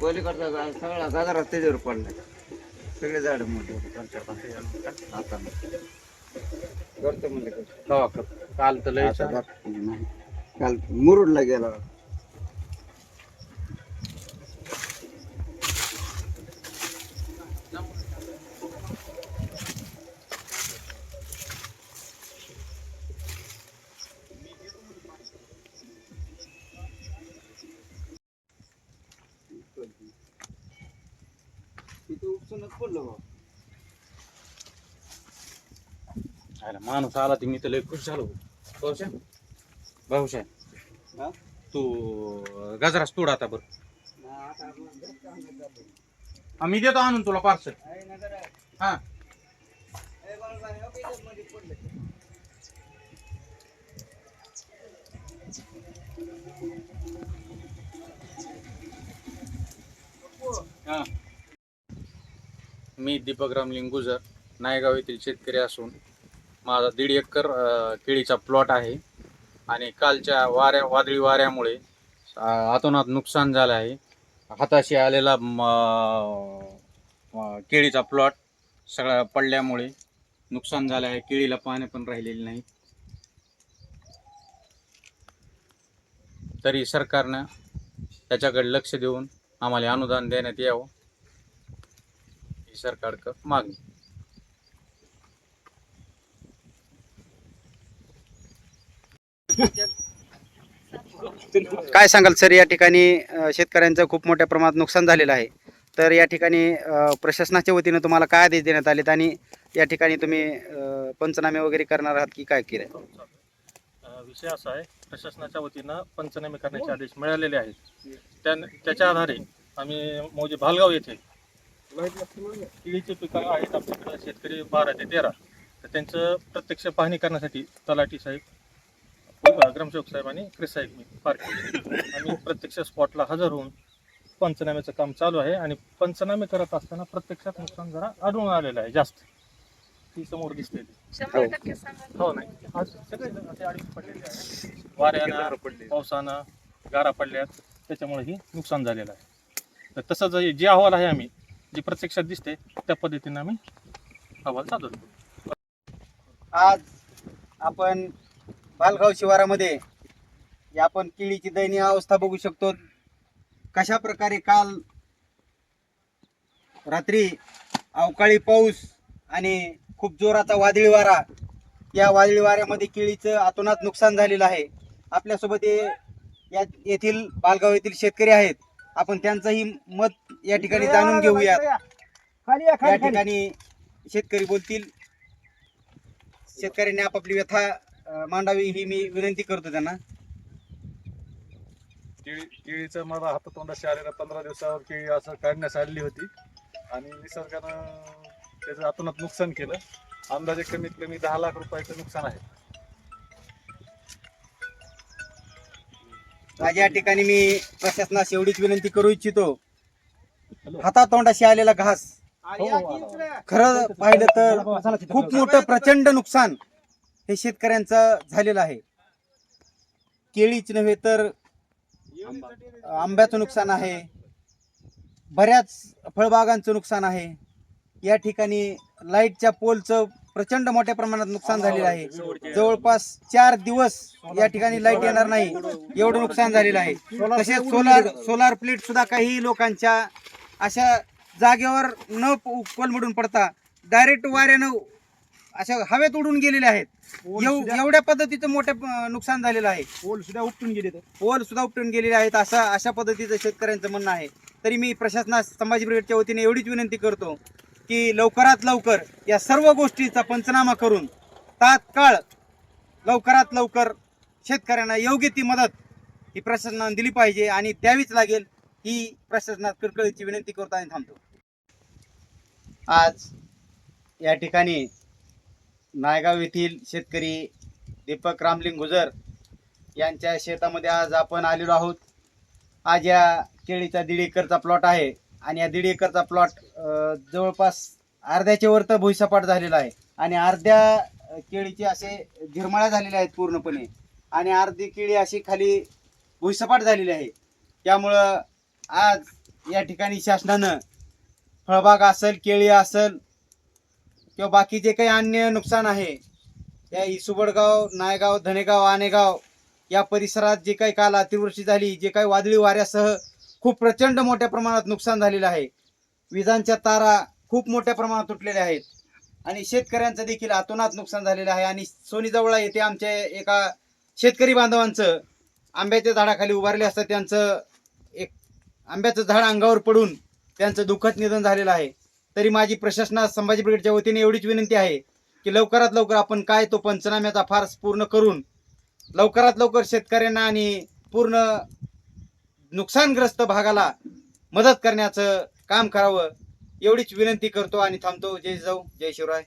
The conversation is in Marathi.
पलीकडचा सगळा गाजरा त्याच्यावर पडलाय. सगळे झाड मोठे आता करतो म्हणजे काल तर लय नाही. काल मुरुडला गेला. तिथे उपसूनच पडलो बा. माणूस आला ते मी तर लय खुश झालो. भाऊशा हा? तू गजराच तोड आता बरं. आता आपण जास्त आणलं जातो. आम्ही देतो आणून तुला पार्सल. आहे ना जरा. हा ए बाळा, हो की इथं मध्ये पडलं. हा. मी दीपक रामलिंग गुजर, नायगाव येथील शेतकरी असून माझा 1.5 एकर केळीचा प्लॉट आहे आणि कालच्या वादळी वाऱ्यामुळे अतोनात नुकसान झालं आहे. हाताशी आलेला केळीचा प्लॉट सगळा पडल्यामुळे नुकसान झालं आहे. केळीला पाणी पण राहिलेली नाही. तरी सरकारनं त्याच्याकडे लक्ष देऊन आम्हाला अनुदान देण्यात यावं ही सरकारकडे मागणी. काय सांगाल सर, या ठिकाणी शेतकऱ्यांचं खूप मोठ्या प्रमाणात नुकसान झालेलं आहे. तर या ठिकाणी प्रशासनाच्या वतीनं तुम्हाला काय आदेश देण्यात आलेत आणि या ठिकाणी तुम्ही पंचनामे वगैरे करणार आहात की काय केलं? विषय असा आहे, प्रशासनाच्या वतीनं पंचनामे करण्याचे आदेश मिळालेले आहेत. त्याच्या आधारे आम्ही मौजे भालगाव येथे केळीचे पिकं आहेत आपल्याकडे शेतकरी 12 ते 13, तर त्यांचं प्रत्यक्ष पाहणी करण्यासाठी तलाठी साहेब, ग्रामसेवक साहेब आणि क्रिस साहेब मी आम्ही प्रत्यक्ष स्पॉटला हजर होऊन पंचनाम्याचं काम चालू आहे. आणि पंचनामे करत असताना प्रत्यक्षात नुकसान जरा आढळून आलेलं आहे जास्त. ती समोर दिसते हो नाही, आज सगळे असे अडीच पडलेले आहे. वाऱ्यानं, पावसानं, गारा पडल्यात, त्याच्यामुळे ही नुकसान झालेलं आहे. तर तसंच जे अहवाल आहे आम्ही जे प्रत्यक्षात दिसते त्या पद्धतीने आम्ही अहवाल सादर करू. आज आपण भालगाव शिवारामध्ये आपण केळीची दयनीय अवस्था बघू शकतो. कशा प्रकारे काल रात्री अवकाळी पाऊस आणि खूप जोराचा वादळी वारा, या वादळी वाऱ्यामध्ये केळीचं अतोनात नुकसान झालेलं आहे. आपल्यासोबत येथील भालगाव येथील शेतकरी आहेत. आपण त्यांचंही मत या ठिकाणी जाणून घेऊयात. या ठिकाणी शेतकरी बोलतील. शेतकऱ्यांनी आपापली व्यथा मांडावी ही मी विनंती करतो त्यांना. केळीचं मला हातातोंडाशी आलेल्या 15 दिवसावर केळी असं काढण्यास आलेली होती आणि निसर्गानं त्याचं अतोनात नुकसान केलं. अंदाजे कमीत कमी 10 लाख रुपयाचं नुकसान आहे. आज या ठिकाणी मी प्रशासनास एवढीच विनंती करू इच्छितो, हातातोंडाशी आलेला घास, खरं पाहिलं तर खूप मोठं प्रचंड नुकसान हे शेतकऱ्यांचं झालेलं आहे. केळीच नव्हे तर आंब्याचं नुकसान आहे, बऱ्याच फळबागांचं नुकसान आहे. या ठिकाणी लाईटच्या पोलचं प्रचंड मोठ्या प्रमाणात नुकसान झालेलं आहे. जवळपास 4 दिवस या ठिकाणी लाईट येणार नाही एवढं नुकसान झालेलं आहे. तसेच सोलार प्लेट सुद्धा काही लोकांच्या अशा जागेवर न कोलमडून पडता डायरेक्ट वाऱ्यानं अशा हवेत उडून गेलेले आहेत. एवढ्या पद्धतीचं मोठं नुकसान झालेलं आहे. पोल सुद्धा उपटून गेलेले आहेत. अशा पद्धतीचं शेतकऱ्यांचं म्हणणं आहे. तरी मी प्रशासनास संभाजी ब्रिगेडच्या वतीने एवढीच विनंती करतो की लवकरात लवकर या सर्व गोष्टीचा पंचनामा करून तात्काळ लवकरात लवकर शेतकऱ्यांना योग्य ती मदत ही प्रशासनाने दिली पाहिजे आणि द्यावीच लागेल ही प्रशासनात कळकळीची विनंती करतो आणि थांबतो. आज या ठिकाणी नायगाव येथील शेतकरी दीपक रामलिंग गुजर यांच्या शेतामध्ये आज आपण आलेलो आहोत. आज या केळीचा 1.5 एकरचा प्लॉट आहे आणि या 1.5 एकरचा प्लॉट जवळपास अर्ध्याच्या वर तर भुईसपाट झालेला आहे आणि अर्ध्या केळीचे असे झिरमाळ्या झालेल्या आहेत पूर्णपणे आणि अर्धी केळी अशी खाली भुईसपाट झालेली आहे. त्यामुळं आज या ठिकाणी शासनानं फळबाग असेल, केळी असेल किंवा बाकी जे काही अन्य नुकसान आहे, या इसुबडगाव, नायगाव, धनेगाव, आनेगाव या परिसरात जे काही काल अतिवृष्टी झाली, जे काही वादळी वाऱ्यासह खूप प्रचंड मोठ्या प्रमाणात नुकसान झालेलं आहे. विजांच्या तारा खूप मोठ्या प्रमाणात तुटलेल्या आहेत आणि शेतकऱ्यांचं देखील अतोनात नुकसान झालेलं आहे. आणि सोनीजवळ येथे आमच्या एका शेतकरी बांधवांचं आंब्याच्या झाडाखाली उभारले असता त्यांचं एक आंब्याचं झाड अंगावर पडून त्यांचं दुःखद निधन झालेलं आहे. तरी माझी प्रशासनास संभाजी ब्रिगेडच्या वतीने एवढीच विनंती आहे की लवकरात लवकर आपण काय तो पंचनाम्याचा फार्स पूर्ण करून लवकरात लवकर शेतकऱ्यांना आणि पूर्ण नुकसानग्रस्त भागाला मदत करण्याचं काम करावं, एवढीच विनंती करतो आणि थांबतो. जय जिजाऊ, जय शिवराय.